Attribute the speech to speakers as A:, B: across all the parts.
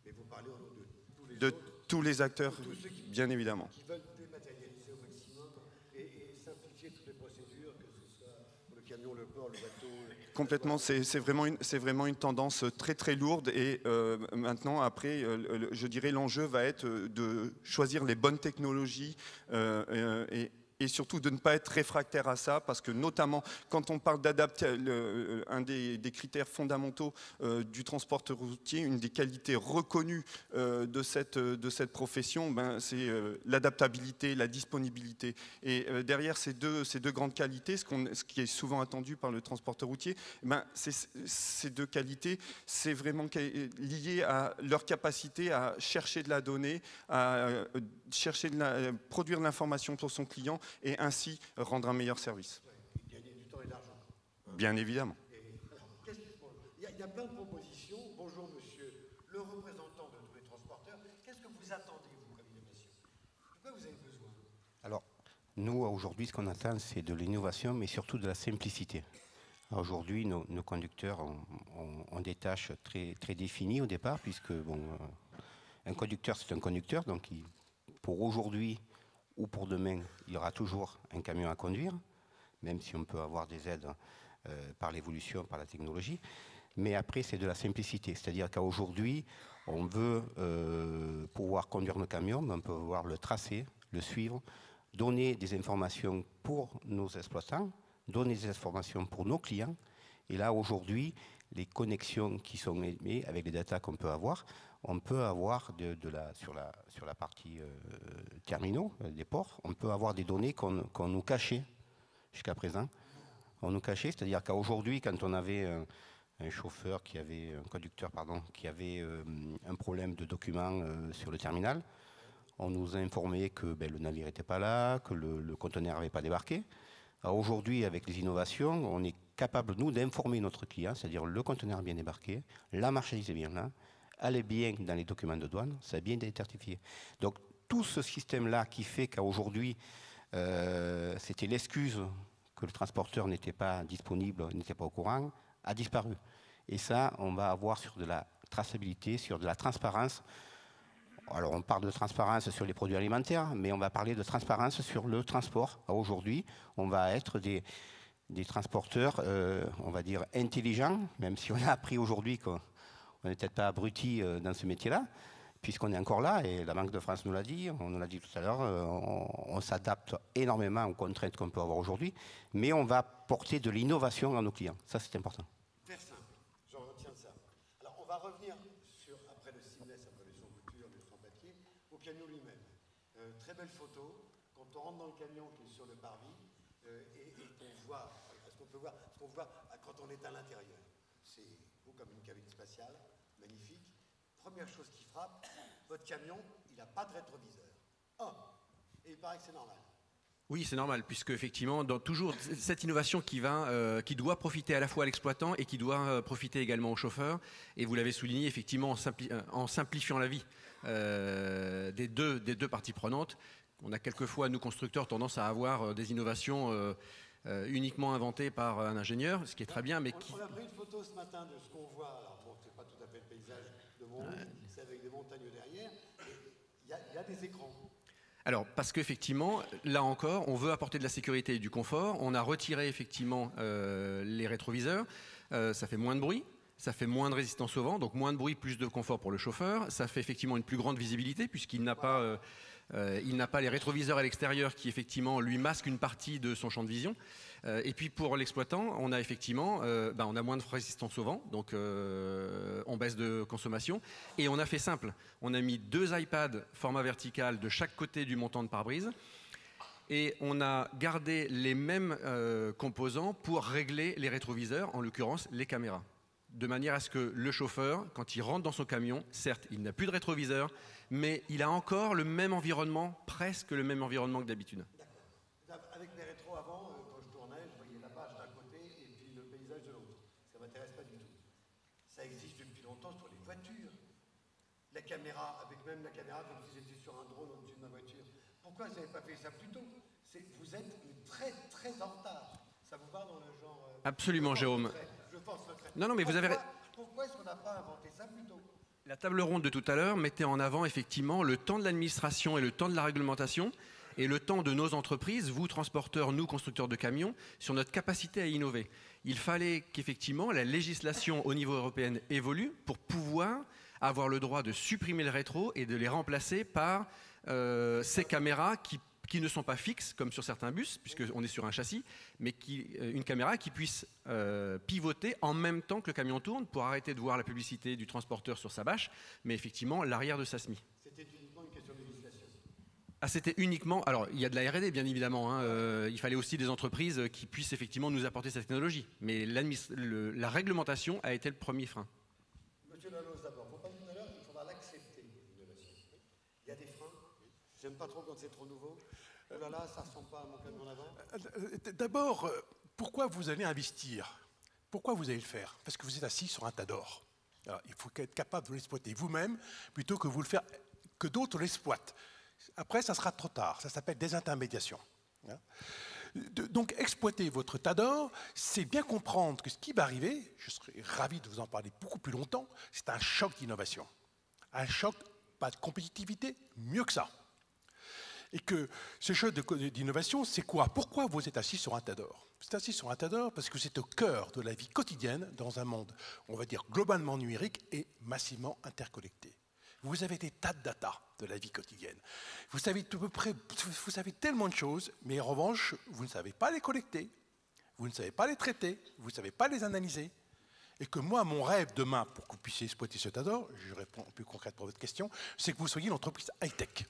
A: Mais vous parlez au nom
B: de tous les acteurs, bien évidemment.
A: Qui veulent dématérialiser au maximum et simplifier toutes les procédures, que ce soit pour le camion, le port, le bateau.
B: Complètement, c'est vraiment une tendance très très lourde et maintenant après, je dirais l'enjeu va être de choisir les bonnes technologies et surtout de ne pas être réfractaire à ça, parce que notamment quand on parle d'adapter, un des critères fondamentaux du transporteur routier, une des qualités reconnues de cette profession, ben, c'est l'adaptabilité, la disponibilité. Et derrière ces deux grandes qualités, ce qui est souvent attendu par le transporteur routier, ben, ces deux qualités, c'est vraiment lié à leur capacité à chercher de la donnée, à produire de l'information pour son client et ainsi rendre un meilleur service.
A: Gagner du temps et de l'argent.
B: Bien évidemment.
A: Il y a plein de propositions. Bonjour monsieur le représentant de tous les transporteurs. Qu'est-ce que vous attendez, vous, comme innovation? De quoi vous avez besoin?
C: Alors, nous, aujourd'hui, ce qu'on attend, c'est de l'innovation, mais surtout de la simplicité. Aujourd'hui, nos conducteurs ont des tâches très, très définies au départ, puisque bon, un conducteur, c'est un conducteur, donc pour aujourd'hui ou pour demain, il y aura toujours un camion à conduire, même si on peut avoir des aides par l'évolution, par la technologie. Mais après, c'est de la simplicité, c'est-à-dire qu'aujourd'hui, on veut pouvoir conduire nos camions, mais on peut pouvoir le tracer, le suivre, donner des informations pour nos exploitants, donner des informations pour nos clients. Et là, aujourd'hui, les connexions qui sont émises avec les datas qu'on peut avoir, on peut avoir sur la partie terminaux des ports, on peut avoir des données qu'on nous cachait jusqu'à présent. On nous cachait, c'est-à-dire qu'aujourd'hui, quand on avait un conducteur, qui avait un problème de documents sur le terminal, on nous a informé que le navire n'était pas là, que le conteneur n'avait pas débarqué. Aujourd'hui, avec les innovations, on est capable, nous, d'informer notre client, c'est-à-dire le conteneur a bien débarqué, la marchandise est bien là, elle est bien dans les documents de douane, ça a bien été certifié. Donc, tout ce système-là qui fait qu'aujourd'hui, c'était l'excuse que le transporteur n'était pas disponible, n'était pas au courant, a disparu. Et ça, on va avoir sur de la traçabilité, sur de la transparence. Alors, on parle de transparence sur les produits alimentaires, mais on va parler de transparence sur le transport. Aujourd'hui, on va être des transporteurs, on va dire, intelligents, même si on a appris aujourd'hui qu'on n'est peut-être pas abrutis dans ce métier-là, puisqu'on est encore là, et la Banque de France nous l'a dit, on nous l'a dit tout à l'heure, on s'adapte énormément aux contraintes qu'on peut avoir aujourd'hui, mais on va porter de l'innovation à nos clients. Ça, c'est important.
A: Faire simple, j'en retiens ça. Alors, on va revenir après le seamless, après le sans couture, le sans papier, au camion lui-même. Très belle photo. Quand on rentre dans le camion qui est sur le parvis, et on voit, ce qu'on peut voir, quand on est à l'intérieur. C'est beau comme une cabine spatiale, magnifique. Première chose qui frappe, votre camion, il n'a pas de rétroviseur. Et il paraît que c'est normal.
D: Oui, c'est normal, puisque effectivement, dans toujours cette innovation qui doit profiter à la fois à l'exploitant et qui doit profiter également au chauffeur. Et vous l'avez souligné, effectivement, en simplifiant la vie des deux parties prenantes. On a quelquefois, nous constructeurs, tendance à avoir des innovations uniquement inventées par un ingénieur, ce qui est très bien, mais
A: on a pris une photo ce matin de ce qu'on voit. Alors bon, c'est pas tout à fait le paysage de Montrouge, c'est avec des montagnes derrière. Il y a des écrans.
D: Alors, parce qu'effectivement, là encore, on veut apporter de la sécurité et du confort. On a retiré effectivement les rétroviseurs. Ça fait moins de bruit, ça fait moins de résistance au vent, donc moins de bruit, plus de confort pour le chauffeur. Ça fait effectivement une plus grande visibilité puisqu'il n'a pas les rétroviseurs à l'extérieur qui effectivement lui masquent une partie de son champ de vision. Et puis pour l'exploitant, on a effectivement on a moins de résistance au vent, donc on baisse de consommation. Et on a fait simple, on a mis 2 iPads format vertical de chaque côté du montant de pare-brise. Et on a gardé les mêmes composants pour régler les rétroviseurs, en l'occurrence les caméras. De manière à ce que le chauffeur, quand il rentre dans son camion, certes, il n'a plus de rétroviseur, mais il a encore le même environnement, presque le même environnement que d'habitude.
A: D'accord. Avec les rétros avant, quand je tournais, je voyais la page d'un côté et puis le paysage de l'autre. Ça ne m'intéresse pas du tout. Ça existe depuis longtemps sur les voitures. La caméra, même la caméra, comme si j'étais sur un drone au-dessus de ma voiture. Pourquoi vous n'avez pas fait ça plus tôt? Vous êtes très très en retard. Ça vous va dans le genre...
D: Absolument, Jérôme.
A: Je pense le trait.
D: Non, mais vous avez...
A: Pourquoi est-ce qu'on n'a pas inventé ça plus tôt?
D: La table ronde de tout à l'heure mettait en avant effectivement le temps de l'administration et le temps de la réglementation et le temps de nos entreprises, vous transporteurs, nous constructeurs de camions, sur notre capacité à innover. Il fallait qu'effectivement la législation au niveau européen évolue pour pouvoir avoir le droit de supprimer le rétro et de les remplacer par ces caméras qui ne sont pas fixes, comme sur certains bus, puisqu'on est sur un châssis, mais une caméra qui puisse pivoter en même temps que le camion tourne pour arrêter de voir la publicité du transporteur sur sa bâche, mais effectivement l'arrière de sa SMI.
A: C'était uniquement une question de législation.
D: Ah, c'était uniquement... Alors, il y a de la R&D, bien évidemment. Hein, il fallait aussi des entreprises qui puissent effectivement nous apporter cette technologie. Mais la réglementation a été le premier frein.
A: Monsieur Laloz, d'abord, faut pas tout à l'heure, il faudra l'accepter, l'innovation. Il y a des freins. J'aime pas trop quand c'est trop nouveau. Oh là là, ça ressemble pas à mon camion d'avant.
E: D'abord, pourquoi vous allez investir? Pourquoi vous allez le faire? Parce que vous êtes assis sur un tas d'or. Alors, il faut être capable de l'exploiter vous-même plutôt que vous le faire que d'autres l'exploitent. Après, ça sera trop tard. Ça s'appelle désintermédiation. Donc, exploiter votre tas d'or, c'est bien comprendre que ce qui va arriver, je serais ravi de vous en parler beaucoup plus longtemps, c'est un choc d'innovation. Un choc, pas de compétitivité, mieux que ça. Et que ce choc d'innovation, c'est quoi? Pourquoi vous êtes assis sur un tas d'or? Vous êtes assis sur un tas d'or parce que c'est au cœur de la vie quotidienne dans un monde, on va dire, globalement numérique et massivement interconnecté. Vous avez des tas de data de la vie quotidienne. Vous savez à peu près, vous savez tellement de choses, mais en revanche, vous ne savez pas les collecter, vous ne savez pas les traiter, vous ne savez pas les analyser. Et que moi, mon rêve demain, pour que vous puissiez exploiter ce tas d'or, je réponds plus concrètement à votre question, c'est que vous soyez une entreprise high-tech.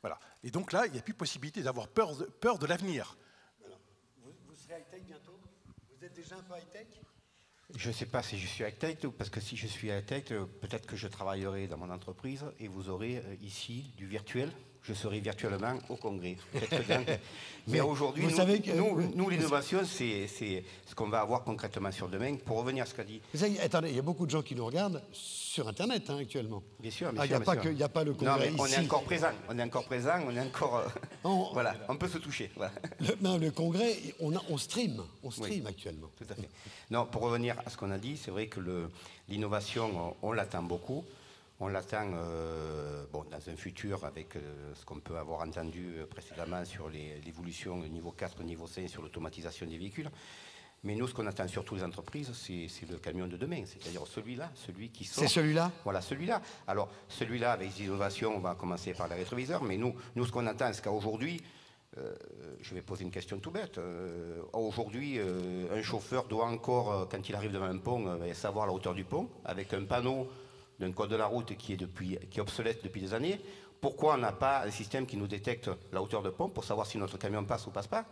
E: Voilà. Et donc là, il n'y a plus possibilité d'avoir peur de l'avenir.
A: Vous serez high-tech bientôt? Vous êtes déjà un peu high-tech?
C: Je ne sais pas si je suis high-tech, parce que si je suis high-tech, peut-être que je travaillerai dans mon entreprise et vous aurez ici du virtuel. Je serai virtuellement au congrès. Mais aujourd'hui, nous l'innovation, c'est ce qu'on va avoir concrètement sur demain. Pour revenir à ce qu'a dit...
A: Attendez, il y a beaucoup de gens qui nous regardent sur Internet actuellement.
C: Bien sûr,
A: il n'y a pas le congrès
C: non, mais
A: ici.
C: On est encore présent, on est encore... voilà, on peut se toucher. Voilà.
A: Le congrès, on stream actuellement.
C: Tout à fait. Non, pour revenir à ce qu'on a dit, c'est vrai que l'innovation, on l'attend beaucoup. On l'attend dans un futur avec ce qu'on peut avoir entendu précédemment sur l'évolution niveau 4, niveau 5, sur l'automatisation des véhicules. Mais nous, ce qu'on attend surtout les entreprises, c'est le camion de demain, c'est-à-dire celui-là, celui qui sort.
A: C'est celui-là?
C: Voilà, celui-là. Alors, celui-là, avec les innovations, on va commencer par les rétroviseurs, mais nous ce qu'on attend, c'est qu'aujourd'hui, je vais poser une question tout bête. Aujourd'hui, un chauffeur doit encore, quand il arrive devant un pont, savoir la hauteur du pont, avec un panneau d'un code de la route qui est obsolète depuis des années. Pourquoi on n'a pas un système qui nous détecte la hauteur de pont pour savoir si notre camion passe ou passe pas?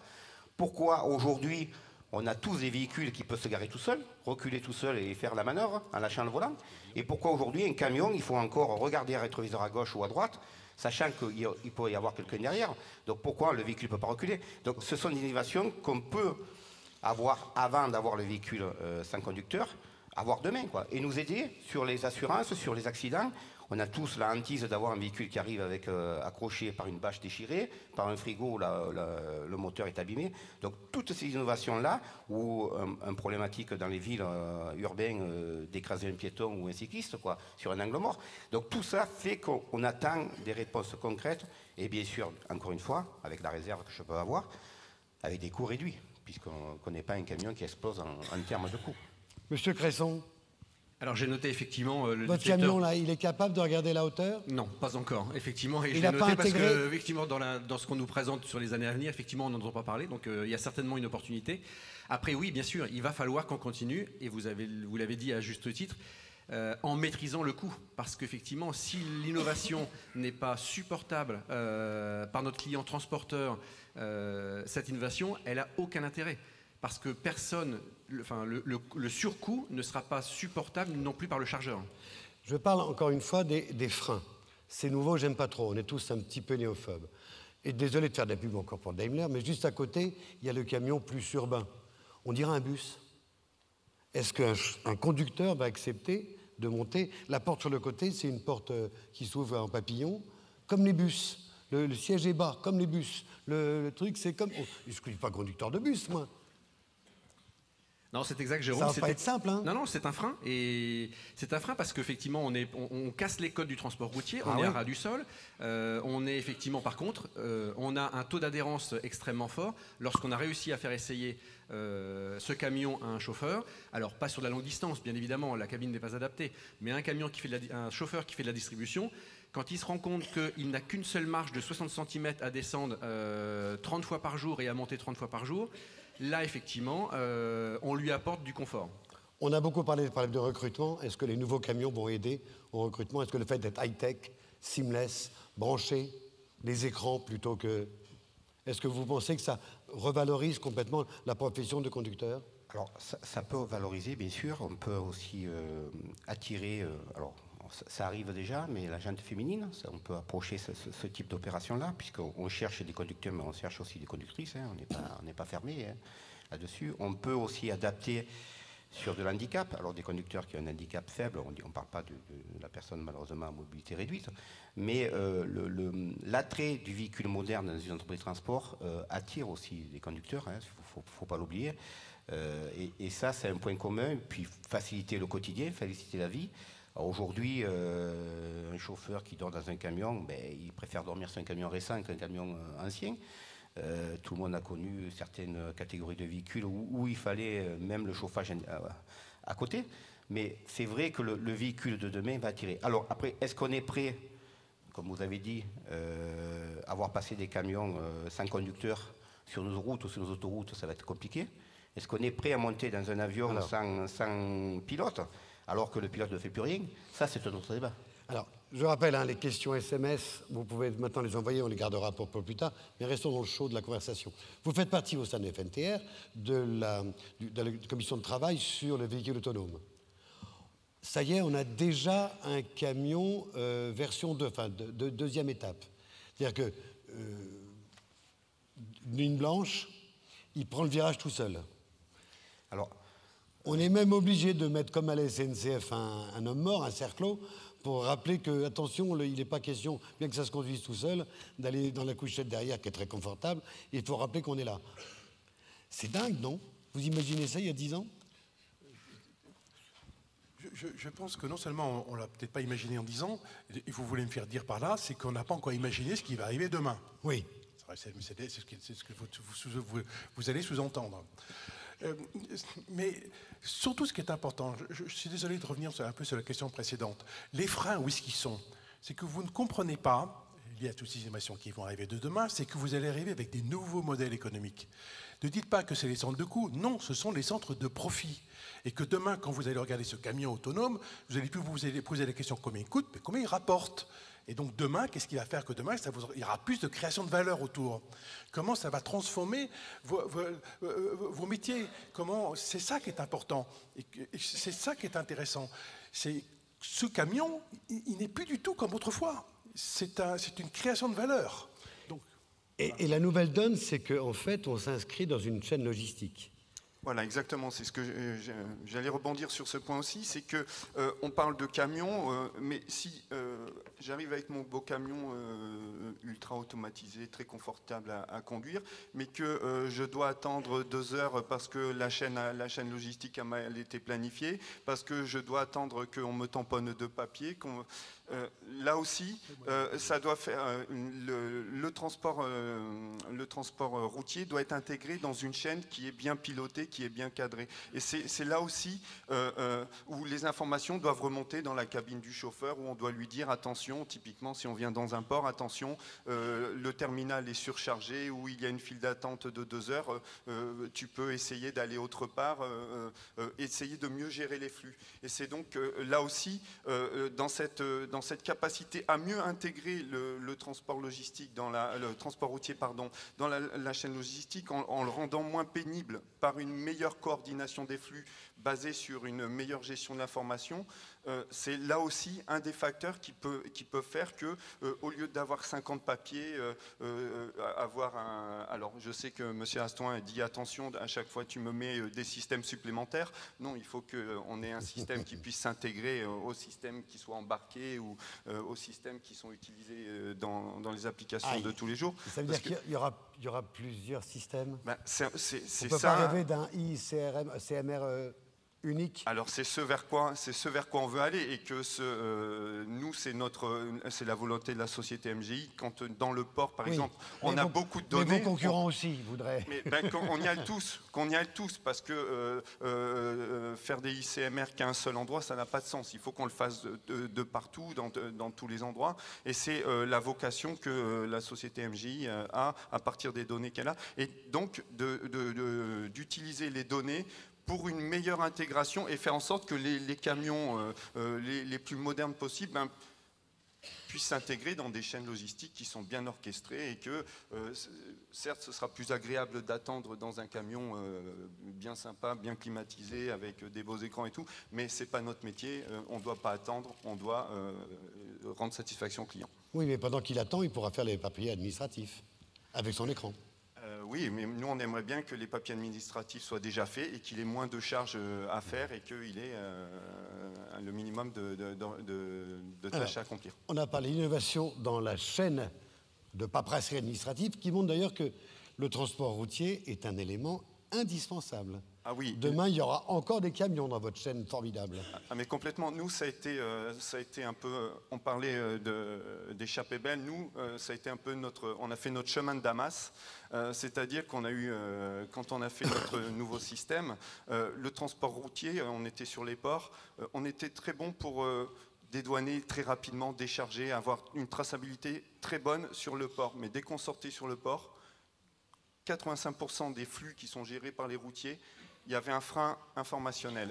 C: Pourquoi aujourd'hui on a tous des véhicules qui peuvent se garer tout seuls, reculer tout seul et faire la manœuvre en lâchant le volant? Et pourquoi aujourd'hui un camion, il faut encore regarder un rétroviseur à gauche ou à droite, sachant qu'il pourrait y avoir quelqu'un derrière? Donc pourquoi le véhicule ne peut pas reculer? Donc ce sont des innovations qu'on peut avoir avant d'avoir le véhicule sans conducteur, avoir demain, quoi, et nous aider sur les assurances, sur les accidents. On a tous la hantise d'avoir un véhicule qui arrive avec accroché par une bâche déchirée, par un frigo où le moteur est abîmé. Donc toutes ces innovations-là, ou un problématique dans les villes urbaines d'écraser un piéton ou un cycliste, quoi, sur un angle mort. Donc tout ça fait qu'on attend des réponses concrètes, et bien sûr, encore une fois, avec la réserve que je peux avoir, avec des coûts réduits, puisqu'on ne connaît pas un camion qui explose en termes de coûts.
A: Monsieur Cresson.
D: Alors j'ai noté effectivement le
A: votre
D: détecteur...
A: camion là, il est capable de regarder la hauteur?
D: Non, pas encore, effectivement. Et
A: il
D: je l'ai noté parce
A: intégré...
D: que effectivement dans ce qu'on nous présente sur les années à venir, effectivement on n'en entend pas parler, donc il y a certainement une opportunité. Après oui, bien sûr, il va falloir qu'on continue, et vous l'avez dit à juste titre, en maîtrisant le coût. Parce qu'effectivement, si l'innovation n'est pas supportable par notre client transporteur, cette innovation, elle n'a aucun intérêt. Parce que le surcoût ne sera pas supportable non plus par le chargeur.
A: Je parle encore une fois des freins. C'est nouveau, j'aime pas trop. On est tous un petit peu néophobes. Et désolé de faire de la pub encore pour Daimler, mais juste à côté, il y a le camion plus urbain. On dirait un bus. Est-ce qu'un conducteur va accepter de monter? La porte sur le côté, c'est une porte qui s'ouvre en papillon, comme les bus. Le siège est bas, comme les bus. Le truc, c'est comme... Oh, je ne suis pas conducteur de bus, moi.
D: Non, c'est exact, Jérôme.
A: Ça va pas être simple, hein.
D: Non, c'est un frein. Et c'est un frein parce qu'effectivement, on casse les codes du transport routier, on est à ras du sol. On est effectivement, par contre, on a un taux d'adhérence extrêmement fort lorsqu'on a réussi à faire essayer ce camion à un chauffeur. Alors, pas sur de la longue distance, bien évidemment, la cabine n'est pas adaptée, mais un chauffeur qui fait de la distribution, quand il se rend compte qu'il n'a qu'une seule marche de 60 cm à descendre 30 fois par jour et à monter 30 fois par jour, là, effectivement, on lui apporte du confort.
A: On a beaucoup parlé des problèmes de recrutement. Est-ce que les nouveaux camions vont aider au recrutement? Est-ce que le fait d'être high-tech, seamless, branché, les écrans plutôt que... Est-ce que vous pensez que ça revalorise complètement la profession de conducteur?
C: Alors, ça peut valoriser, bien sûr. On peut aussi attirer... alors, ça arrive déjà, mais la gente féminine, on peut approcher ce type d'opération-là, puisqu'on cherche des conducteurs, mais on cherche aussi des conductrices. Hein, on n'est pas fermé là-dessus. On peut aussi adapter sur de l'handicap. Alors, des conducteurs qui ont un handicap faible, on ne parle pas de la personne malheureusement à mobilité réduite, mais l'attrait du véhicule moderne dans une entreprise de transport attire aussi des conducteurs, il ne faut pas l'oublier. Et ça, c'est un point commun. Puis faciliter le quotidien, faciliter la vie. Aujourd'hui, un chauffeur qui dort dans un camion, il préfère dormir sur un camion récent qu'un camion ancien. Tout le monde a connu certaines catégories de véhicules où il fallait même le chauffage à côté. Mais c'est vrai que le véhicule de demain va attirer. Alors après, est-ce qu'on est prêt, comme vous avez dit, avoir passé des camions sans conducteur sur nos routes ou sur nos autoroutes, ça va être compliqué. Est-ce qu'on est prêt à monter dans un avion sans pilote, alors que le pilote ne fait plus rien? Ça, c'est un autre débat.
A: Alors, je rappelle, les questions SMS, vous pouvez maintenant les envoyer, on les gardera pour plus tard, mais restons dans le chaud de la conversation. Vous faites partie au sein de FNTR de la commission de travail sur le véhicule autonome. Ça y est, on a déjà un camion version 2, de deuxième étape. C'est-à-dire que ligne blanche, il prend le virage tout seul. Alors, on est même obligé de mettre, comme à la SNCF, un homme mort, un cerclos, pour rappeler que, attention, il n'est pas question, bien que ça se conduise tout seul, d'aller dans la couchette derrière, qui est très confortable, il faut rappeler qu'on est là. C'est dingue, non? Vous imaginez ça il y a 10 ans?
E: Je pense que non seulement on ne l'a peut-être pas imaginé en 10 ans, et vous voulez me faire dire par là, c'est qu'on n'a pas encore imaginé ce qui va arriver demain.
A: Oui.
E: C'est ce que vous allez sous-entendre. Mais surtout, ce qui est important, je suis désolé de revenir un peu sur la question précédente. Les freins, où est-ce qu'ils sont? C'est que vous ne comprenez pas, il y a toutes ces innovations qui vont arriver de demain, c'est que vous allez arriver avec des nouveaux modèles économiques. Ne dites pas que c'est les centres de coûts, non, ce sont les centres de profit. Et que demain, quand vous allez regarder ce camion autonome, vous allez plus vous poser la question combien il coûte, mais combien il rapporte. Et donc demain, qu'est-ce qu'il va faire que demain, il y aura plus de création de valeur autour. Comment ça va transformer vos métiers? C'est ça qui est important. Et c'est ça qui est intéressant. Ce camion, il n'est plus du tout comme autrefois. C'est une création de valeur. Donc,
A: et la nouvelle donne, c'est qu'en fait, on s'inscrit dans une chaîne logistique.
B: Voilà, exactement. C'est ce que j'allais rebondir sur ce point aussi, c'est que on parle de camions, mais si j'arrive avec mon beau camion ultra automatisé, très confortable à conduire, mais que je dois attendre 2 heures parce que la chaîne logistique a mal été planifiée, parce que je dois attendre qu'on me tamponne de papier, là aussi, ça doit faire le transport routier doit être intégré dans une chaîne qui est bien pilotée, qui est bien cadrée. Et c'est là aussi où les informations doivent remonter dans la cabine du chauffeur, où on doit lui dire attention, typiquement si on vient dans un port, attention, le terminal est surchargé, ou il y a une file d'attente de 2 heures, tu peux essayer d'aller autre part, essayer de mieux gérer les flux. Et c'est donc là aussi, dans cette capacité à mieux intégrer le transport logistique, le transport routier, dans la chaîne logistique, en le rendant moins pénible par une meilleure coordination des flux basée sur une meilleure gestion de l'information, c'est là aussi un des facteurs qui peut faire que, au lieu d'avoir 50 papiers, avoir un... Alors, je sais que M. Astoin dit attention, à chaque fois tu me mets des systèmes supplémentaires. Non, il faut qu'on ait un système qui puisse s'intégrer au système qui soit embarqué ou aux systèmes qui sont utilisés dans les applications de tous les jours.
A: Ça veut dire qu'il y aura plusieurs systèmes.
B: Ben, c'est
A: On
B: ça.
A: ne peut pas rêver d'un CMR unique.
B: Alors c'est ce vers quoi on veut aller, et que nous c'est la volonté de la société MGI. Quand dans le port par exemple on a beaucoup de données.
A: Mais vos concurrents aussi voudraient.
B: Mais qu'on y aille tous, parce que faire des ICMR qu'à un seul endroit, ça n'a pas de sens. Il faut qu'on le fasse de partout, dans tous les endroits. Et c'est la vocation que la société MGI a à partir des données qu'elle a, et donc d'utiliser les données pour une meilleure intégration et faire en sorte que les camions les plus modernes possibles puissent s'intégrer dans des chaînes logistiques qui sont bien orchestrées, et que certes ce sera plus agréable d'attendre dans un camion bien sympa, bien climatisé, avec des beaux écrans et tout, mais c'est pas notre métier, on ne doit pas attendre, on doit rendre satisfaction au client.
A: Oui, mais pendant qu'il attend, il pourra faire les papiers administratifs avec son écran.
B: Oui, mais nous, on aimerait bien que les papiers administratifs soient déjà faits et qu'il ait moins de charges à faire, et qu'il ait le minimum de tâches à accomplir.
A: On a parlé d'innovation dans la chaîne de paperasserie administrative, qui montre d'ailleurs que le transport routier est un élément indispensable.
B: Ah oui.
A: Demain, il y aura encore des camions dans votre chaîne formidable.
B: Ah, mais complètement. Nous, ça a été un peu... On parlait d'échappée belle. Nous, ça a été un peu on a fait notre chemin de Damas. C'est-à-dire qu'on a eu, quand on a fait notre nouveau système, le transport routier, on était sur les ports, on était très bon pour dédouaner très rapidement, décharger, avoir une traçabilité très bonne sur le port. Mais dès qu'on sortait sur le port, 85% des flux qui sont gérés par les routiers, il y avait un frein informationnel.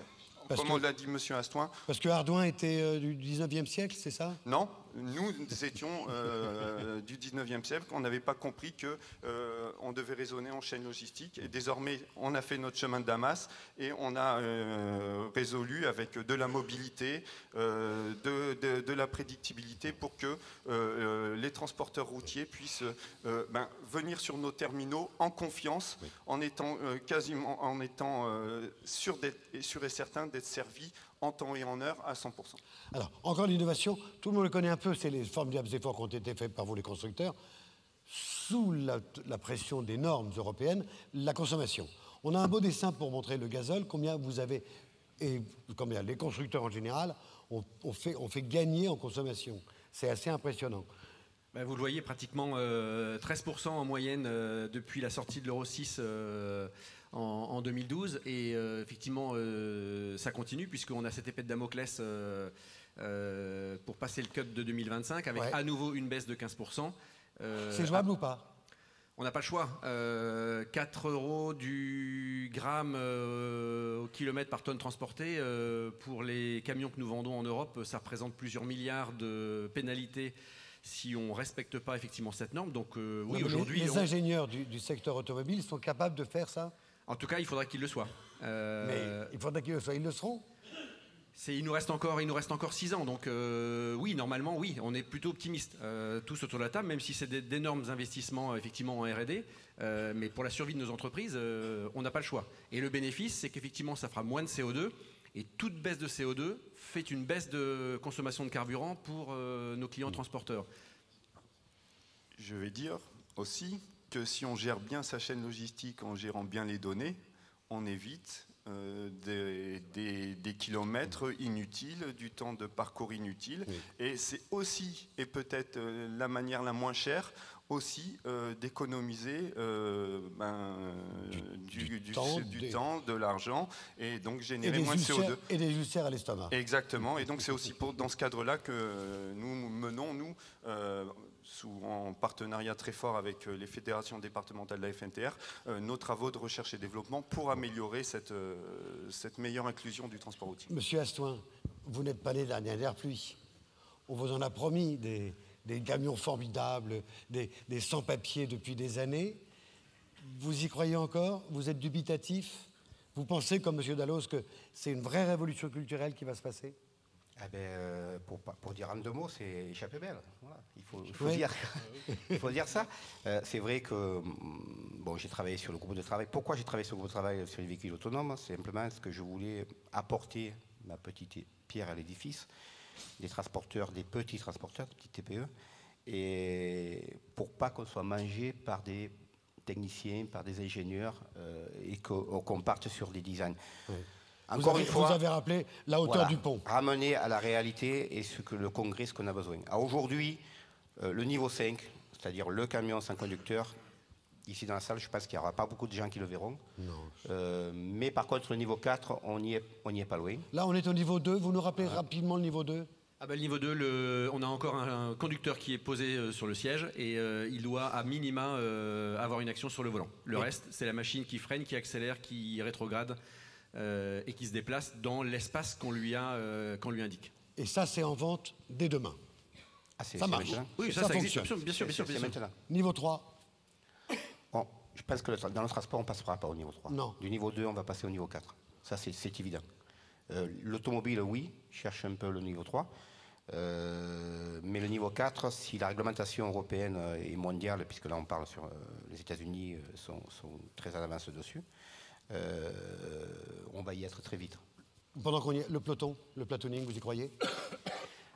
B: Comme l'a dit M. Astouin.
A: Parce que Ardouin était du 19e siècle, c'est ça?
B: Non, nous étions du 19e siècle. On n'avait pas compris qu'on devait raisonner en chaîne logistique. Et désormais, on a fait notre chemin de Damas, et on a résolu avec de la mobilité, de la prédictibilité, pour que les transporteurs routiers puissent venir sur nos terminaux en confiance, oui, en étant sûr et certain d'être servis en temps et en heure à 100%.
A: Alors, encore l'innovation, tout le monde le connaît un peu, c'est les formidables efforts qui ont été faits par vous les constructeurs, sous la pression des normes européennes, la consommation. On a un beau dessin pour montrer le gazole, combien vous avez, et combien les constructeurs en général ont fait gagner en consommation. C'est assez impressionnant.
D: Vous le voyez, pratiquement 13% en moyenne depuis la sortie de l'Euro 6 en 2012, et effectivement ça continue, puisqu'on a cette épée de Damoclès pour passer le cut de 2025 avec à nouveau une baisse de 15%.
A: C'est jouable ou pas?
D: On n'a pas le choix. 4 € du gramme au kilomètre par tonne transportée, pour les camions que nous vendons en Europe, ça représente plusieurs milliards de pénalités si on ne respecte pas effectivement cette norme. Donc oui, aujourd'hui...
A: Les ingénieurs du secteur automobile sont capables de faire ça?
D: En tout cas, il faudra qu'ils le soient.
A: Mais il faudra qu'ils le soient. Ils le seront?
D: Il nous reste encore 6 ans. Donc oui, normalement, oui, on est plutôt optimiste. Tous autour de la table, même si c'est d'énormes investissements effectivement en R&D. Mais pour la survie de nos entreprises, on n'a pas le choix. Et le bénéfice, c'est qu'effectivement, ça fera moins de CO2. Et toute baisse de CO2 fait une baisse de consommation de carburant pour nos clients transporteurs.
B: Je vais dire aussi que si on gère bien sa chaîne logistique en gérant bien les données, on évite des kilomètres inutiles, du temps de parcours inutile. Oui. Et c'est aussi, et peut-être la manière la moins chère, aussi d'économiser du temps, de l'argent, et donc générer moins de CO2.
A: Et des ulcères à l'estomac.
B: Exactement. Et donc c'est aussi dans ce cadre-là que nous menons, en partenariat très fort avec les fédérations départementales de la FNTR, nos travaux de recherche et développement pour améliorer cette meilleure inclusion du transport routier.
A: Monsieur Astouin, vous n'êtes pas né de la dernière pluie. On vous en a promis des camions formidables, des sans-papiers depuis des années. Vous y croyez encore? Vous êtes dubitatif? Vous pensez, comme M. Dalloz, que c'est une vraie révolution culturelle qui va se passer?
C: Pour dire en 2 mots, c'est échappée belle. Voilà. Il faut dire ça. C'est vrai que j'ai travaillé sur le groupe de travail. Pourquoi j'ai travaillé sur le groupe de travail sur les véhicules autonomes? C'est simplement ce que je voulais apporter ma petite pierre à l'édifice. des transporteurs, des petits transporteurs, des petits TPE, et pour pas qu'on soit mangé par des techniciens, par des ingénieurs, et qu'on parte sur des designs.
A: Oui.
C: Encore une fois,
A: vous avez rappelé la hauteur du pont.
C: Ramener à la réalité et ce que le Congrès, ce qu'on a besoin. Aujourd'hui, le niveau 5, c'est-à-dire le camion sans conducteur, ici dans la salle, je pense qu'il n'y aura pas beaucoup de gens qui le verront. Non. Mais par contre, le niveau 4, on n'y est pas loin.
A: Là, on est au niveau 2. Vous nous rappelez rapidement le niveau 2 ?
D: Le niveau 2, on a encore un conducteur qui est posé sur le siège et il doit à minima avoir une action sur le volant. Le reste, c'est la machine qui freine, qui accélère, qui rétrograde et qui se déplace dans l'espace qu'on lui indique. Et
A: ça, c'est en vente dès demain. Ça marche.
D: Oui, ça existe, bien sûr.
C: Maintenant.
A: Niveau 3 ?
C: Bon, je pense que dans le transport, on ne passera pas au niveau 3.
A: Non.
C: Du niveau 2, on va passer au niveau 4. Ça, c'est évident. L'automobile, oui, cherche un peu le niveau 3. Mais le niveau 4, si la réglementation européenne et mondiale, puisque là on parle sur les États-Unis, sont très à l'avance dessus, on va y être très vite.
A: Pendant qu'on y est, le peloton, le platooning, vous y croyez ?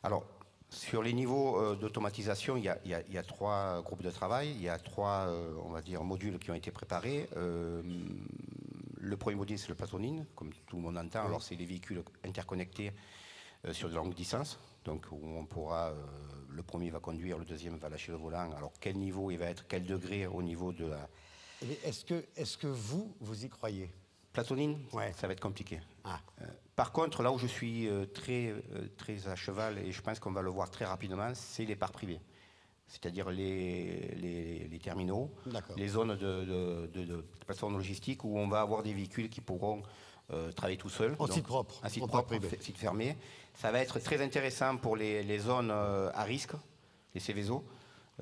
C: Alors, sur les niveaux d'automatisation, il y a 3 groupes de travail, il y a 3, on va dire, modules qui ont été préparés. Le premier module, c'est le platooning, comme tout le monde entend. Oui. Alors, c'est les véhicules interconnectés sur de longues distances. Donc, où on pourra, le premier va conduire, le deuxième va lâcher le volant. Alors, quel niveau il va être, quel degré au niveau de la...
A: Est-ce que vous y croyez ?
C: Platooning, ça va être compliqué. Par contre, là où je suis très à cheval, et je pense qu'on va le voir très rapidement, c'est les parcs privés. C'est-à-dire les terminaux, les zones de plateforme logistique où on va avoir des véhicules qui pourront travailler tout seuls.
A: En site propre.
C: En site propre, site fermé. Ça va être très intéressant pour les zones à risque, les Céveso,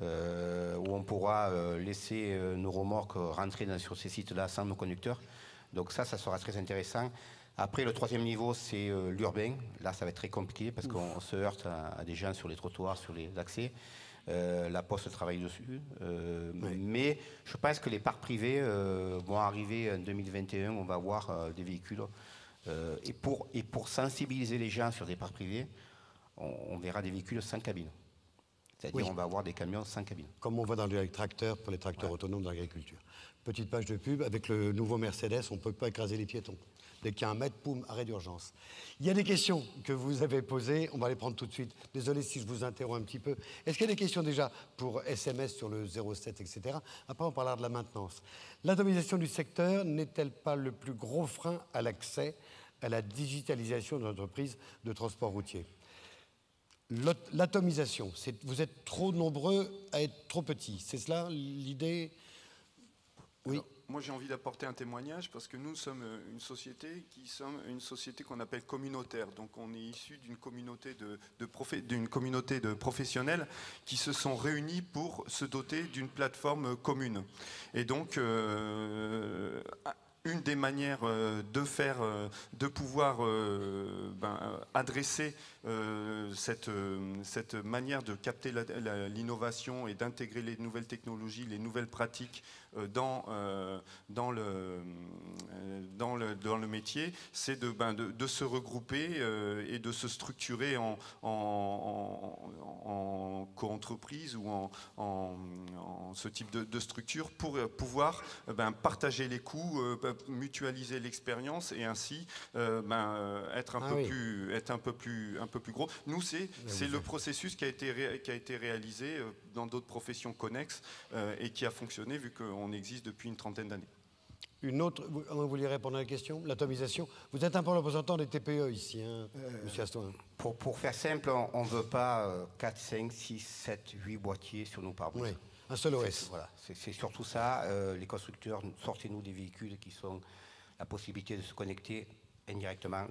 C: où on pourra laisser nos remorques rentrer sur ces sites-là sans nos conducteurs. Donc ça sera très intéressant. Après, le 3e niveau, c'est l'urbain. Là, ça va être très compliqué parce qu'on se heurte à des gens sur les trottoirs, sur les accès. La Poste travaille dessus. Mais je pense que les parcs privés vont arriver en 2021. On va avoir des véhicules. Et pour sensibiliser les gens sur des parcs privés, on verra des véhicules sans cabine. C'est-à-dire on va avoir des camions sans cabine.
A: Comme on voit dans les tracteurs, pour les tracteurs autonomes dans l'agriculture. Petite page de pub, avec le nouveau Mercedes, on ne peut pas écraser les piétons. Dès qu'il y a 1 mètre, poum, arrêt d'urgence. Il y a des questions que vous avez posées, on va les prendre tout de suite. Désolé si je vous interromps un petit peu. Est-ce qu'il y a des questions déjà pour SMS sur le 07, etc. Après, on parlera de la maintenance. L'atomisation du secteur n'est-elle pas le plus gros frein à l'accès à la digitalisation de l'entreprise de transport routier ? L'atomisation, vous êtes trop nombreux à être trop petits. C'est cela l'idée ? Oui.
B: Alors, moi, j'ai envie d'apporter un témoignage parce que nous sommes une société qu'on appelle communautaire. Donc, on est issu d'une communauté de professionnels qui se sont réunis pour se doter d'une plateforme commune. Et donc, une des manières de pouvoir adresser cette manière de capter l'innovation et d'intégrer les nouvelles technologies, les nouvelles pratiques dans le métier, c'est de se regrouper et de se structurer en co-entreprise ou en ce type de structure pour pouvoir partager les coûts, mutualiser l'expérience et ainsi être un peu plus gros. Nous, c'est le processus qui a été réalisé dans d'autres professions connexes et qui a fonctionné vu qu'on existe depuis une trentaine d'années.
A: Une autre, vous vouliez répondre à la question, l'atomisation. Vous êtes un peu représentant des TPE ici, hein, monsieur Astoin.
C: Pour faire simple, on ne veut pas 4, 5, 6, 7, 8 boîtiers sur nos pare-brises.
A: Oui, un seul OS.
C: Voilà, c'est surtout ça. Les constructeurs, sortez-nous des véhicules qui sont la possibilité de se connecter indirectement.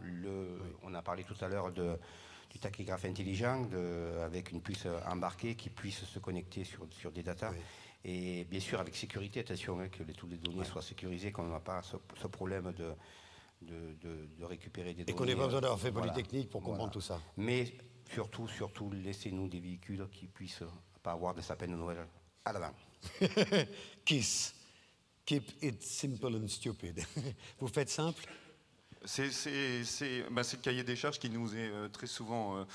C: On a parlé tout à l'heure du tachygraphe intelligent avec une puce embarquée qui puisse se connecter sur des datas. Oui. Et bien sûr, avec sécurité, attention que toutes les données soient sécurisées, qu'on n'a pas ce problème de récupérer des données.
A: Et qu'on n'ait pas besoin d'avoir fait Polytechnique pour comprendre tout ça.
C: Mais surtout, laissez-nous des véhicules qui puissent pas avoir de sapin de Noël à l'avant.
A: KISS. Keep it simple and stupid. Vous faites simple ?
B: C'est le cahier des charges qui nous est très souvent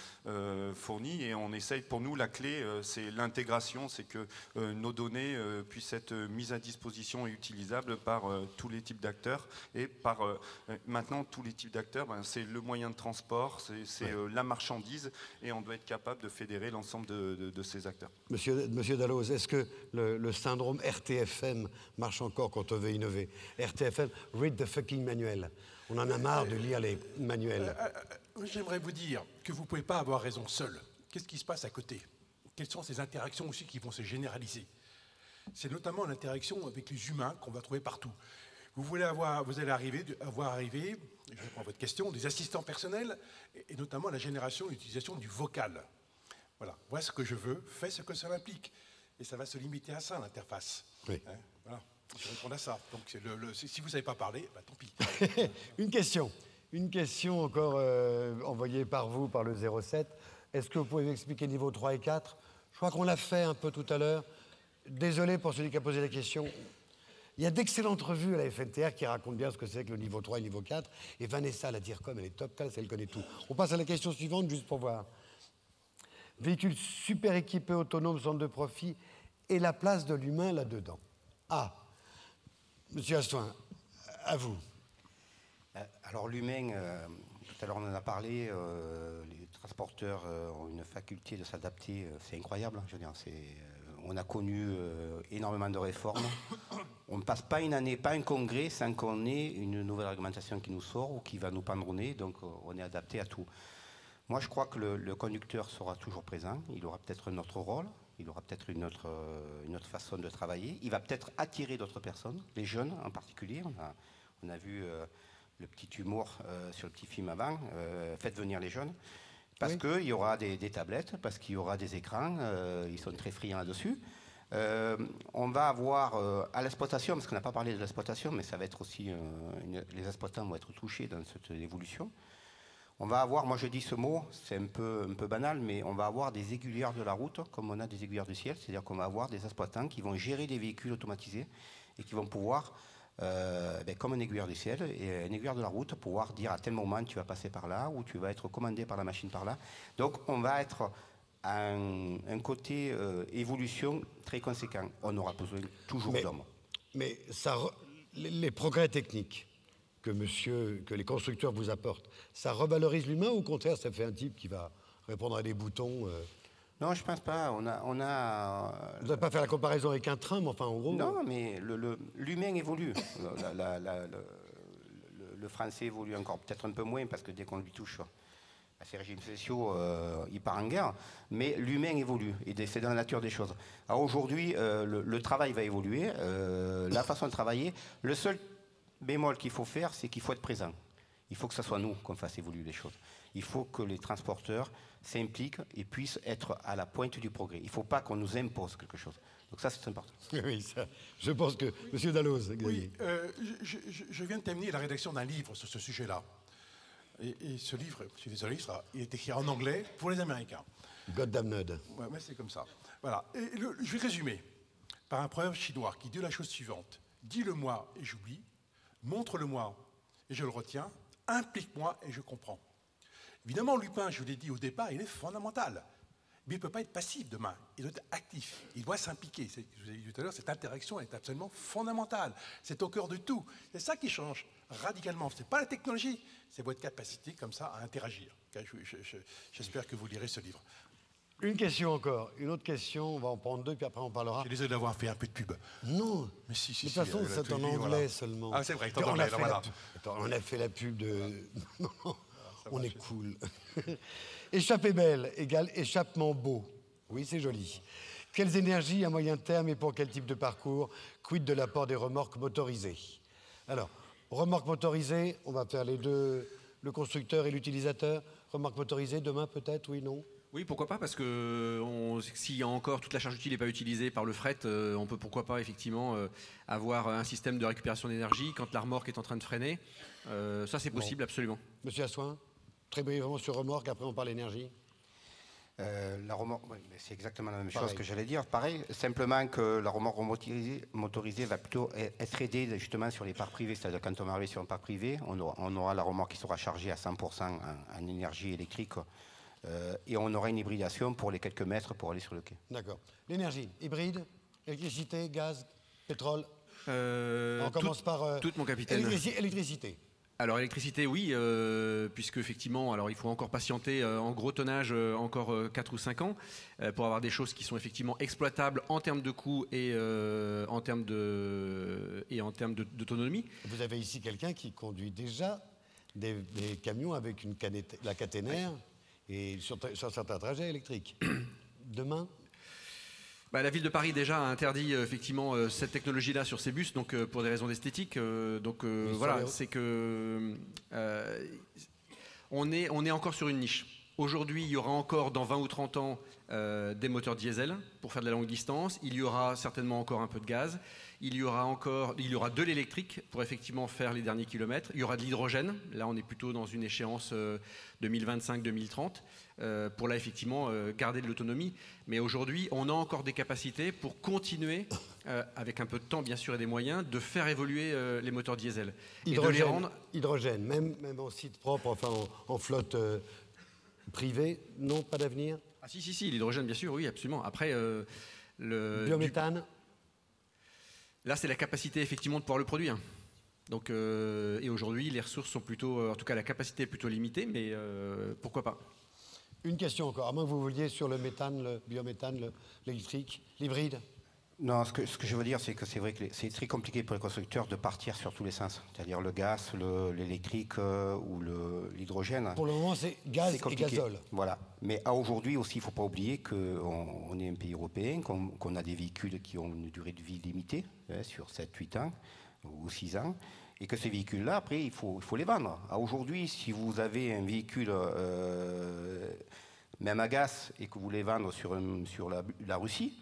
B: fourni et on essaye, pour nous la clé c'est l'intégration, c'est que nos données puissent être mises à disposition et utilisables par tous les types d'acteurs et par maintenant tous les types d'acteurs, c'est le moyen de transport, c'est la marchandise et on doit être capable de fédérer l'ensemble de ces acteurs.
A: Monsieur Dalloz, est-ce que le syndrome RTFM marche encore quand on veut innover? RTFM, read the fucking manual. On en a marre de lire les manuels.
E: J'aimerais vous dire que vous ne pouvez pas avoir raison seul. Qu'est-ce qui se passe à côté? Quelles sont ces interactions aussi qui vont se généraliser? C'est notamment l'interaction avec les humains qu'on va trouver partout. Vous allez arriver, je réponds à votre question, des assistants personnels et notamment la génération et l'utilisation du vocal. Voilà, ce que je veux, fais ce que ça implique. Et ça va se limiter à ça, l'interface.
A: Oui.
E: Voilà. Je réponds à ça. Donc, si vous ne savez pas parler, tant pis.
A: Une question encore envoyée par vous, par le 07. Est-ce que vous pouvez m'expliquer niveau 3 et 4? Je crois qu'on l'a fait un peu tout à l'heure. Désolé pour celui qui a posé la question. Il y a d'excellentes revues à la FNTR qui racontent bien ce que c'est que le niveau 3 et le niveau 4. Et Vanessa, la DIRCOM, elle est top class, elle connaît tout. On passe à la question suivante, juste pour voir. Véhicule super équipé, autonome, centre de profit, et la place de l'humain là-dedans. Ah, Monsieur Assoin, à vous.
C: Alors l'humain, tout à l'heure on en a parlé, les transporteurs ont une faculté de s'adapter, c'est incroyable, je veux dire, on a connu énormément de réformes. On ne passe pas une année, pas un congrès sans qu'on ait une nouvelle réglementation qui nous sort ou qui va nous pendre au nez, donc on est adapté à tout. Moi je crois que le conducteur sera toujours présent, il aura peut-être un autre rôle, il aura peut-être une autre façon de travailler, il va peut-être attirer d'autres personnes, les jeunes en particulier, on a vu le petit humour sur le petit film avant, faites venir les jeunes, parce qu'il y aura des tablettes, parce qu'il y aura des écrans, ils sont très friands là-dessus. On va avoir à l'exploitation, parce qu'on n'a pas parlé de l'exploitation, mais ça va être aussi, les exploitants vont être touchés dans cette évolution. On va avoir, moi je dis ce mot, c'est un peu banal, mais on va avoir des aiguilleurs de la route, comme on a des aiguilleurs du ciel, c'est-à-dire qu'on va avoir des exploitants qui vont gérer des véhicules automatisés et qui vont pouvoir, comme un aiguilleur du ciel et un aiguilleur de la route, pouvoir dire à tel moment tu vas passer par là ou tu vas être commandé par la machine par là. Donc on va être à un côté évolution très conséquent. On aura besoin toujours d'hommes.
A: Mais les progrès techniques que les constructeurs vous apportent, ça revalorise l'humain ou au contraire ça fait un type qui va répondre à des boutons
C: Non, je pense pas. On a...
A: Vous n'allez pas faire la comparaison avec un train, mais enfin en gros...
C: Non, mais l'humain évolue. Le français évolue encore peut-être un peu moins parce que dès qu'on lui touche à ces régimes spéciaux, il part en guerre. Mais l'humain évolue et c'est dans la nature des choses. Alors aujourd'hui, le travail va évoluer, la façon de travailler. Le seul bémol qu'il faut faire, c'est qu'il faut être présent. Il faut que ce soit nous qu'on fasse évoluer les choses. Il faut que les transporteurs s'impliquent et puissent être à la pointe du progrès. Il ne faut pas qu'on nous impose quelque chose. Donc ça, c'est important.
A: Oui, ça, je pense que... Monsieur Dalloz,
E: oui, je viens de terminer la rédaction d'un livre sur ce sujet-là. Et ce livre, je suis désolé, il est écrit en anglais pour les Américains.
A: Goddamned.
E: Ouais, c'est comme ça. Voilà. Et je vais résumer par un proverbe chinois qui dit la chose suivante. Dis-le-moi et j'oublie. Montre-le-moi et je le retiens. Implique-moi et je comprends. Évidemment, Lupin, je vous l'ai dit au départ, il est fondamental. Mais il ne peut pas être passif demain. Il doit être actif. Il doit s'impliquer. Je vous ai dit tout à l'heure, cette interaction est absolument fondamentale. C'est au cœur de tout. C'est ça qui change radicalement. Ce n'est pas la technologie, c'est votre capacité comme ça à interagir. J'espère que vous lirez ce livre.
A: Une question encore, une autre question, on va en prendre deux, puis après on parlera.
E: Je suis désolé d'avoir fait un peu de pub.
A: Non,
E: mais si,
A: de toute façon, c'est en anglais voilà. Seulement.
E: Ah, c'est vrai, c'est en anglais, voilà.
A: On a fait la pub de... on est cool. Échappée belle égale échappement beau. Oui, c'est joli. Quelles énergies à moyen terme et pour quel type de parcours? Quid de l'apport des remorques motorisées? Alors, remorques motorisées, on va faire les deux, le constructeur et l'utilisateur. Remorques motorisées, demain peut-être, oui, non?
D: Oui, pourquoi pas, parce que s'il y a encore toute la charge utile n'est pas utilisée par le fret, on peut pourquoi pas effectivement avoir un système de récupération d'énergie quand la remorque est en train de freiner. Ça, c'est possible, absolument.
A: Monsieur Assoin, très brièvement sur remorque, après on parle énergie.
C: La remorque, oui, c'est exactement la même
A: Pareil.
C: chose que j'allais dire. Pareil, simplement que la remorque motorisée va plutôt être aidée justement sur les parcs privés. C'est-à-dire quand on va arriver sur un parc privé, on aura la remorque qui sera chargée à 100% en énergie électrique et on aura une hybridation pour les quelques mètres pour aller sur le quai.
A: D'accord. L'énergie, hybride, électricité, gaz, pétrole. On commence par
D: toute, mon capitaine.
A: Électricité.
D: Alors électricité, oui, puisque effectivement, alors il faut encore patienter en gros tonnage encore 4 ou 5 ans pour avoir des choses qui sont effectivement exploitables en termes de coûts et en termes d'autonomie.
A: Vous avez ici quelqu'un qui conduit déjà des camions avec la caténaire et sur certains trajets électriques. Demain,
D: La ville de Paris déjà a interdit effectivement cette technologie-là sur ses bus, donc pour des raisons d'esthétique. Voilà, c'est que on est encore sur une niche. Aujourd'hui, il y aura encore dans 20 ou 30 ans des moteurs diesel pour faire de la longue distance. Il y aura certainement encore un peu de gaz. Il y aura de l'électrique pour effectivement faire les derniers kilomètres. Il y aura de l'hydrogène. Là, on est plutôt dans une échéance 2025-2030 pour là effectivement garder de l'autonomie. Mais aujourd'hui, on a encore des capacités pour continuer, avec un peu de temps bien sûr et des moyens, de faire évoluer les moteurs diesel.
A: hydrogène,
D: et de les rendre...
A: hydrogène, même en site propre, enfin en flotte privée, non, pas d'avenir.
D: Ah si, l'hydrogène bien sûr, oui, absolument. Après,
A: Biométhane.
D: Là, c'est la capacité effectivement de pouvoir le produire. Donc, et aujourd'hui, les ressources sont plutôt, en tout cas la capacité est plutôt limitée, mais pourquoi pas.
A: Une question encore, à moins que vous vouliez sur le méthane, le biométhane, l'électrique, l'hybride.
C: Non, ce que je veux dire, c'est que c'est vrai que c'est très compliqué pour les constructeurs de partir sur tous les sens, c'est-à-dire le gaz, l'électrique ou l'hydrogène.
A: Pour le moment, c'est gaz et gazole.
C: Voilà. Mais aujourd'hui aussi, il ne faut pas oublier qu'on est un pays européen, qu'on a des véhicules qui ont une durée de vie limitée, sur 7-8 ans ou 6 ans, et que ces véhicules-là, après, il faut les vendre. Aujourd'hui, si vous avez un véhicule même à gaz et que vous voulez vendre sur la Russie,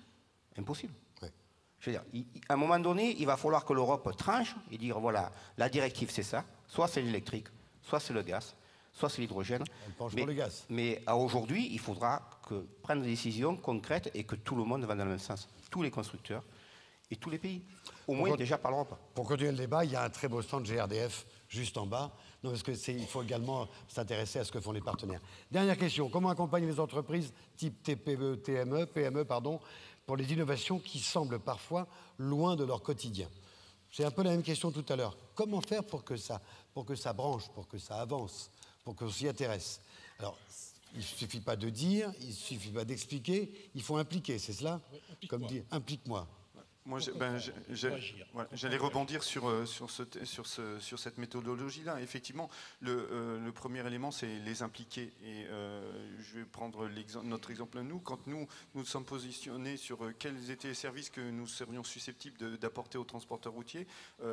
C: impossible. Je veux dire, à un moment donné, il va falloir que l'Europe tranche et dire, voilà, la directive c'est ça, soit c'est l'électrique, soit c'est le gaz, soit c'est l'hydrogène.
A: Elle penche pour le gaz.
C: Mais aujourd'hui, il faudra prendre des décisions concrètes et que tout le monde va dans le même sens. Tous les constructeurs et tous les pays. Au moins déjà par l'Europe.
A: Pour continuer le débat, il y a un très beau stand GRDF juste en bas. Non, parce qu'il faut également s'intéresser à ce que font les partenaires. Dernière question, comment accompagner les entreprises type PME, pour les innovations qui semblent parfois loin de leur quotidien? C'est un peu la même question tout à l'heure. Comment faire pour que ça branche, pour que ça avance, pour qu'on s'y intéresse? Alors, il ne suffit pas de dire, il ne suffit pas d'expliquer, il faut impliquer, c'est cela? Comme dit, implique-moi.
B: Moi, j'allais rebondir sur cette méthodologie-là. Effectivement, le premier élément, c'est les impliquer. Et je vais prendre notre exemple à nous. Quand nous sommes positionnés sur quels étaient les services que nous serions susceptibles d'apporter aux transporteurs routiers,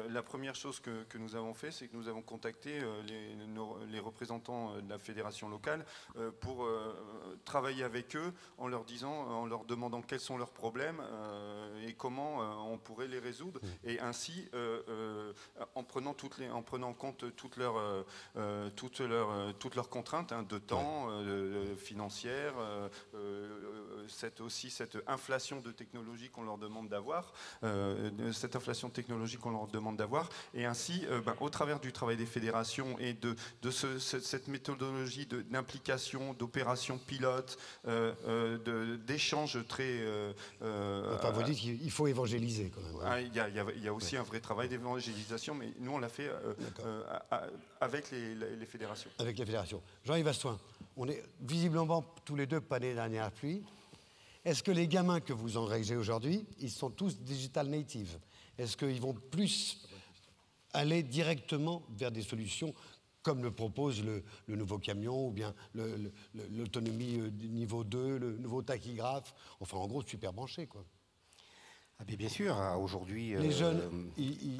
B: la première chose que nous avons fait, c'est que nous avons contacté les représentants de la fédération locale pour travailler avec eux en leur demandant quels sont leurs problèmes et comment on pourrait les résoudre, et ainsi en prenant en compte toutes leurs contraintes de temps, financières, cette inflation de technologie qu'on leur demande d'avoir, et ainsi au travers du travail des fédérations et de cette méthodologie d'implication, d'opération pilote, d'échanges très...
A: vous dites qu'il faut évangéliser quand même.
B: Il y a aussi un vrai travail d'évangélisation, mais nous on l'a fait avec les fédérations.
A: Avec les fédérations. Jean-Yves Assoin, on est visiblement tous les deux pas nés dernière pluie. Est-ce que les gamins que vous engagez aujourd'hui, ils sont tous digital native? Est-ce qu'ils vont plus aller directement vers des solutions comme le propose le nouveau camion ou bien l'autonomie niveau 2, le nouveau tachygraphe, enfin en gros super branché quoi?
C: Ah bien sûr, aujourd'hui...
A: Les jeunes, ils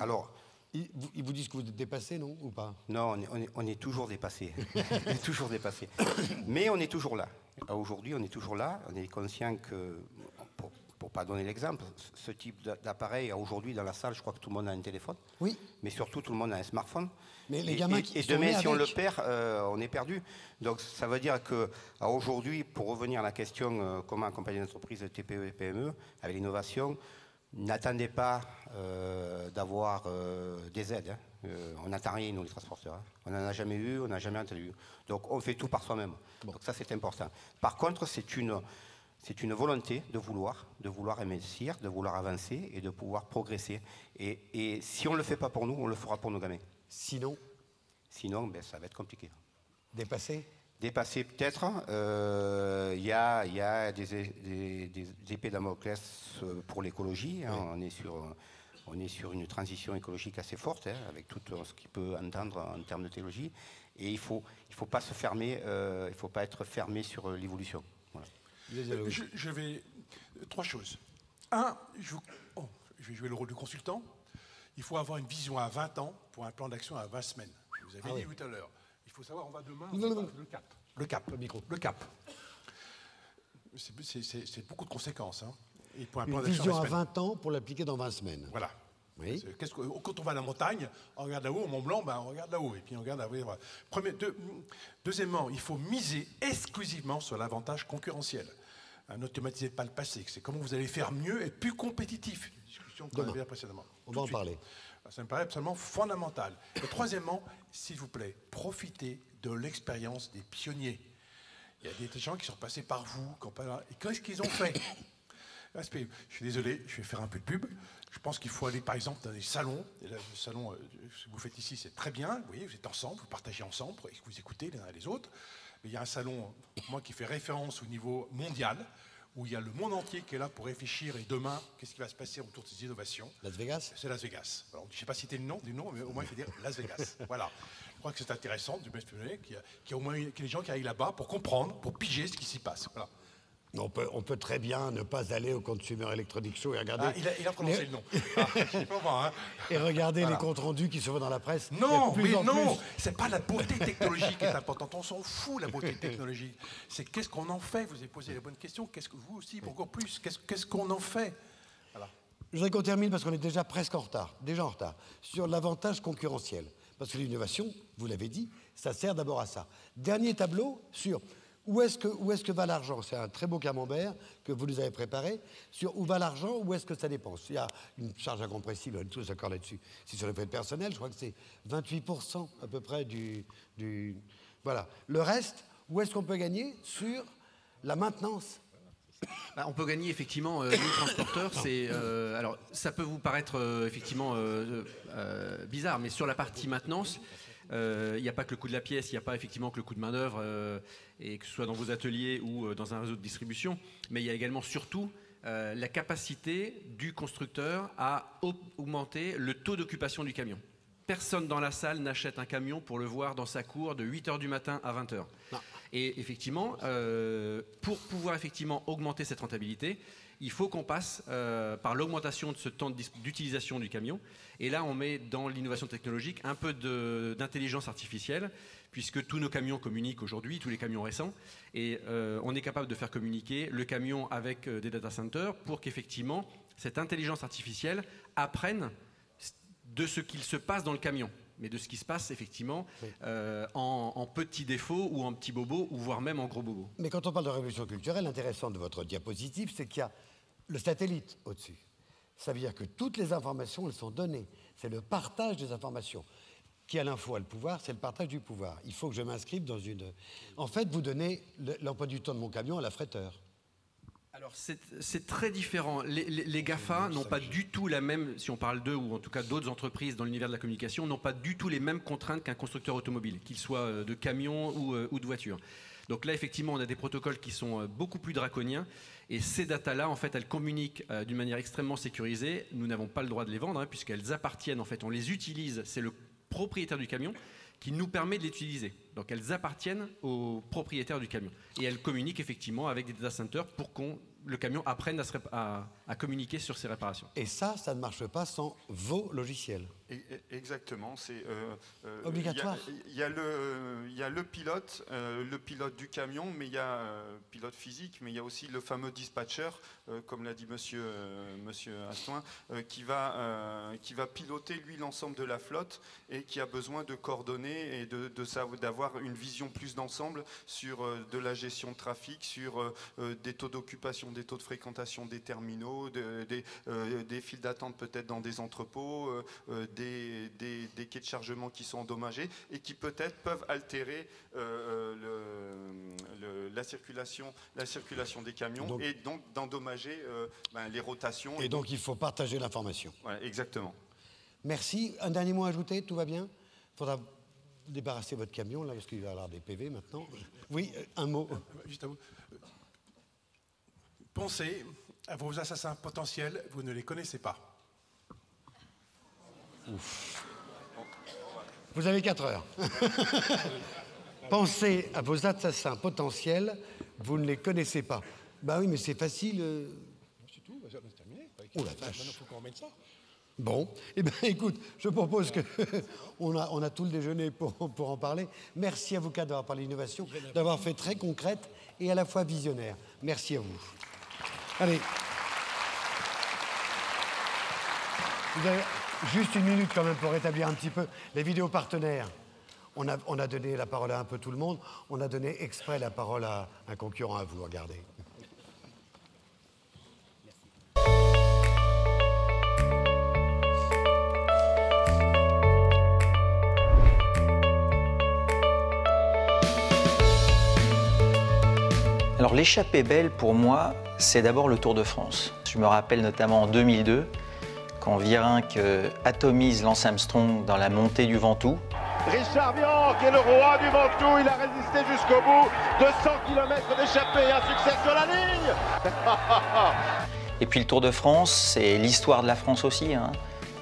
A: vous disent que vous êtes dépassé, non, ou pas?
C: Non, on est toujours dépassé. On est toujours dépassé. Mais on est toujours là. Aujourd'hui, on est toujours là. On est conscient que, pour pour pas donner l'exemple, ce type d'appareil, aujourd'hui dans la salle, je crois que tout le monde a un téléphone.
A: Oui.
C: Mais surtout, tout le monde a un smartphone.
A: Mais les gamins qui
C: et
A: sont
C: demain,
A: nés
C: si on le
A: avec.
C: perd, on est perdu. Donc ça veut dire qu'aujourd'hui, pour revenir à la question comment accompagner l'entreprise TPE et PME avec l'innovation, n'attendez pas d'avoir des aides. On n'attend rien, nous, les transporteurs. Hein. On n'en a jamais eu, on n'a jamais entendu. Donc on fait tout par soi-même. Bon. Donc ça, c'est important. Par contre, c'est une volonté de vouloir investir, de vouloir avancer et de pouvoir progresser. Et si on ne le fait pas pour nous, on le fera pour nos gamins.
A: Sinon,
C: ben, ça va être compliqué.
A: dépasser
C: Peut-être. Il y a des épées Damoclès pour l'écologie. Hein.
A: Oui.
C: On est sur une transition écologique assez forte, hein, avec tout ce qu'il peut entendre en termes de technologie. Et il faut pas se fermer, il faut pas être fermé sur l'évolution. Voilà.
E: Je vais... Trois choses. Un, je vais jouer le rôle du consultant. Il faut avoir une vision à 20 ans pour un plan d'action à 20 semaines. Vous avez dit tout à l'heure. Il faut savoir, on va demain... Le cap. C'est beaucoup de conséquences. Hein. Et pour un plan
A: une
E: d'action
A: vision à 20 ans pour l'appliquer dans 20 semaines.
E: Voilà.
A: Oui.
E: Quand on va à la montagne, on regarde là-haut, au Mont Blanc, ben, on regarde là-haut. Et puis on regarde là-haut. Voilà. Deuxièmement, il faut miser exclusivement sur l'avantage concurrentiel. N'automatisez pas le passé. C'est comment vous allez faire mieux et plus compétitif. Une discussion qu'on avait précédemment.
A: On va en parler.
E: Ça me paraît absolument fondamental. Et troisièmement, s'il vous plaît, profitez de l'expérience des pionniers. Il y a des gens qui sont passés par vous. Et qu'est-ce qu'ils ont fait? Je suis désolé, je vais faire un peu de pub. Je pense qu'il faut aller, par exemple, dans des salons. Et là, le salon, ce que vous faites ici, c'est très bien. Vous voyez, vous êtes ensemble, vous partagez ensemble, vous écoutez les uns les autres. Mais il y a un salon, moi, qui fait référence au niveau mondial, où il y a le monde entier qui est là pour réfléchir. Et demain, qu'est-ce qui va se passer autour de ces innovations?
A: Las Vegas?
E: C'est Las Vegas. Alors, je ne sais pas citer le nom, mais au moins, il faut dire Las Vegas. Voilà. Je crois que c'est intéressant qu'il y a au moins des gens qui aillent là-bas pour comprendre, pour piger ce qui s'y passe. Voilà.
A: On peut très bien ne pas aller au Consumer Electronics Show et regarder.
E: Ah, il a prononcé le nom.
A: Et regarder les comptes rendus qui se voient dans la presse.
E: Non, c'est pas la beauté technologique qui est importante. On s'en fout, la beauté technologique. C'est qu'est-ce qu'on en fait. Vous avez posé les bonnes questions. Qu'est-ce que vous aussi, encore plus, qu'est-ce qu'on en fait? Voilà.
A: Je voudrais qu'on termine parce qu'on est déjà presque en retard. Sur l'avantage concurrentiel. Parce que l'innovation, vous l'avez dit, ça sert d'abord à ça. Dernier tableau sur où est-ce que va l'argent. C'est un très beau camembert que vous nous avez préparé. Sur où va l'argent, où est-ce que ça dépense. Il y a une charge incompressible, on est tous d'accord là-dessus. Si sur le fait personnel, je crois que c'est 28% à peu près du... Voilà. Le reste, où est-ce qu'on peut gagner sur la maintenance?
D: On peut gagner effectivement, nous transporteurs, alors ça peut vous paraître effectivement bizarre, mais sur la partie maintenance, il n'y a pas que le coût de la pièce, il n'y a pas effectivement que le coût de main-d'œuvre, et que ce soit dans vos ateliers ou dans un réseau de distribution, mais il y a également surtout la capacité du constructeur à augmenter le taux d'occupation du camion. Personne dans la salle n'achète un camion pour le voir dans sa cour de 8h du matin à 20h. Non. Et effectivement, pour pouvoir effectivement augmenter cette rentabilité, il faut qu'on passe par l'augmentation de ce temps d'utilisation du camion. Et là, on met dans l'innovation technologique un peu d'intelligence artificielle, puisque tous nos camions communiquent aujourd'hui, tous les camions récents, et on est capable de faire communiquer le camion avec des data centers pour qu'effectivement, cette intelligence artificielle apprenne de ce qu'il se passe dans le camion, mais de ce qui se passe effectivement en petits défauts ou en petits bobos, ou voire même en gros bobos.
A: Mais quand on parle de révolution culturelle, l'intéressant de votre diapositive, c'est qu'il y a le satellite au-dessus. Ça veut dire que toutes les informations, elles sont données. C'est le partage des informations. Qui a l'info a le pouvoir, c'est le partage du pouvoir. Il faut que je m'inscrive dans une... En fait, vous donnez l'emploi du temps de mon camion à l'affréteur.
D: Alors c'est très différent. Les GAFA n'ont pas du tout la même, si on parle d'eux ou en tout cas d'autres entreprises dans l'univers de la communication, n'ont pas du tout les mêmes contraintes qu'un constructeur automobile, qu'il soit de camion ou de voiture. Donc là, effectivement, on a des protocoles qui sont beaucoup plus draconiens. Et ces datas-là, en fait, elles communiquent d'une manière extrêmement sécurisée. Nous n'avons pas le droit de les vendre, puisqu'elles appartiennent, en fait, on les utilise. C'est le propriétaire du camion qui nous permet de les utiliser. Donc elles appartiennent au propriétaire du camion. Et elles communiquent effectivement avec des data centers pour que le camion apprenne à communiquer sur ses réparations.
A: Et ça ne marche pas sans vos logiciels.
B: Exactement, c'est
A: obligatoire.
B: Il y a le pilote du camion, mais il y a pilote physique, mais il y a aussi le fameux dispatcher, comme l'a dit Monsieur Astoin, qui va piloter lui l'ensemble de la flotte et qui a besoin de coordonner et d'avoir une vision plus d'ensemble sur de la gestion de trafic, sur des taux d'occupation, des taux de fréquentation des terminaux, des files d'attente peut-être dans des entrepôts, des quais de chargement qui sont endommagés et qui peut-être peuvent altérer la circulation des camions et donc d'endommager les rotations.
A: Et donc il faut partager l'information.
B: Voilà, exactement.
A: Merci. Un dernier mot à ajouter, tout va bien? Il faudra débarrasser votre camion là parce qu'il va y avoir des PV maintenant. Oui, un mot.
E: Juste à vous. Pensez à vos assassins potentiels, vous ne les connaissez pas.
A: Ouf. Vous avez 4 heures. Pensez à vos assassins potentiels, vous ne les connaissez pas. Bah oui, mais c'est facile.
E: C'est tout, c'est terminé.
A: Oh la vache.
E: Maintenant, il faut qu'on remette ça.
A: Bon, eh bien écoute, je propose que on a tout le déjeuner pour en parler. Merci à vous quatre d'avoir parlé d'innovation, d'avoir fait très concrète et à la fois visionnaire. Merci à vous. Allez. Vous avez juste une minute quand même pour rétablir un petit peu les vidéos partenaires. On a donné la parole à un peu tout le monde. On a donné exprès la parole à un concurrent à vous. Regardez.
F: Alors l'échappée belle pour moi, c'est d'abord le Tour de France. Je me rappelle notamment en 2002, quand Virenque atomise Lance Armstrong dans la montée du Ventoux.
G: Richard Virenque est le roi du Ventoux, il a résisté jusqu'au bout, 200 km d'échappée, un succès sur la ligne.
F: Et puis le Tour de France, c'est l'histoire de la France aussi, hein.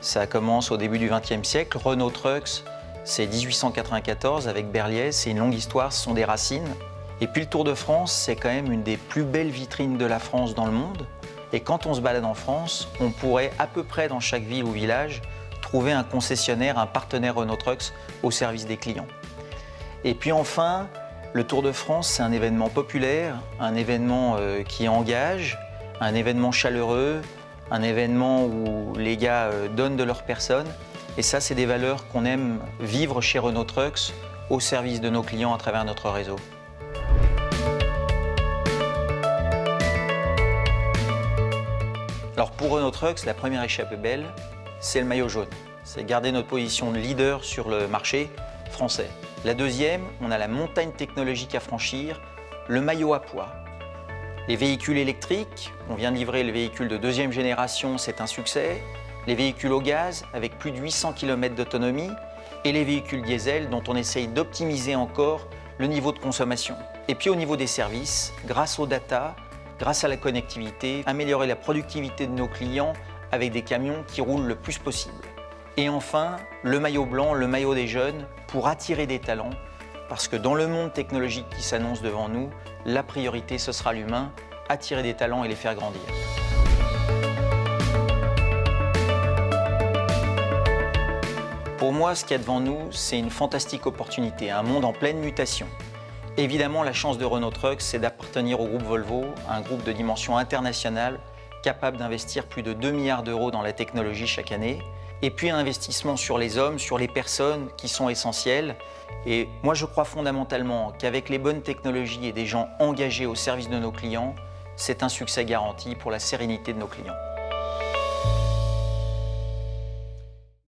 F: Ça commence au début du XXe siècle, Renault Trucks, c'est 1894 avec Berliez, c'est une longue histoire, ce sont des racines. Et puis le Tour de France, c'est quand même une des plus belles vitrines de la France dans le monde. Et quand on se balade en France, on pourrait à peu près dans chaque ville ou village trouver un concessionnaire, un partenaire Renault Trucks au service des clients. Et puis enfin, le Tour de France, c'est un événement populaire, un événement qui engage, un événement chaleureux, un événement où les gars donnent de leur personne. Et ça, c'est des valeurs qu'on aime vivre chez Renault Trucks au service de nos clients à travers notre réseau. Alors pour Renault Trucks, la première échappée belle, c'est le maillot jaune. C'est garder notre position de leader sur le marché français. La deuxième, on a la montagne technologique à franchir, le maillot à poids. Les véhicules électriques, on vient de livrer le véhicule de 2e génération, c'est un succès. Les véhicules au gaz, avec plus de 800 km d'autonomie. Et les véhicules diesel, dont on essaye d'optimiser encore le niveau de consommation. Et puis au niveau des services, grâce aux data, grâce à la connectivité, améliorer la productivité de nos clients avec des camions qui roulent le plus possible. Et enfin, le maillot blanc, le maillot des jeunes, pour attirer des talents, parce que dans le monde technologique qui s'annonce devant nous, la priorité, ce sera l'humain, attirer des talents et les faire grandir. Pour moi, ce qu'il y a devant nous, c'est une fantastique opportunité, un monde en pleine mutation. Évidemment, la chance de Renault Trucks, c'est d'appartenir au groupe Volvo, un groupe de dimension internationale, capable d'investir plus de 2 milliards d'euros dans la technologie chaque année. Et puis un investissement sur les hommes, sur les personnes qui sont essentielles. Et moi, je crois fondamentalement qu'avec les bonnes technologies et des gens engagés au service de nos clients, c'est un succès garanti pour la sérénité de nos clients.